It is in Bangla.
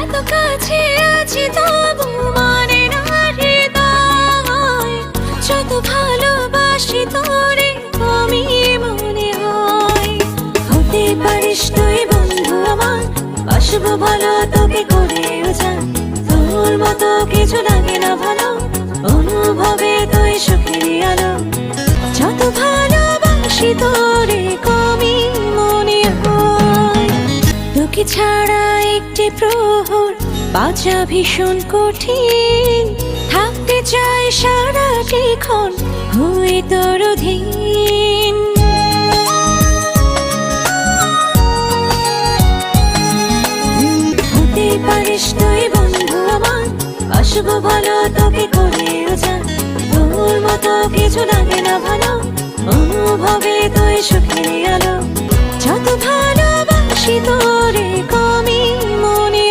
এত কাছে আছি তবু মানে না হৃদয়, যত ভালোবাসি তোরে কমই মনে হয়। হতে পারিস তুই বন্ধু আমার, বাসবো ভালো তোকে করেও যান। তোর মতো কিছু লাগে না ভালো, অনুভবে তুই সুখেরই আলো। যত ভালোবাসি তোরে কমই মনে হয়। তোকে ছাড়া একটি প্রহর বাঁচা ভীষণ কঠিন, থাকতে চাই সারাটিক্ষণ হই তোর অধীন। হতে পারিস তুই বন্ধু আমার, বাসবো ভালো তোকে করেও যান। তোর মতো কিছু লাগে না ভালো, অনুভবে তুই সুখেরই আলো। যত ভালোবাসি তোরে কমই মনে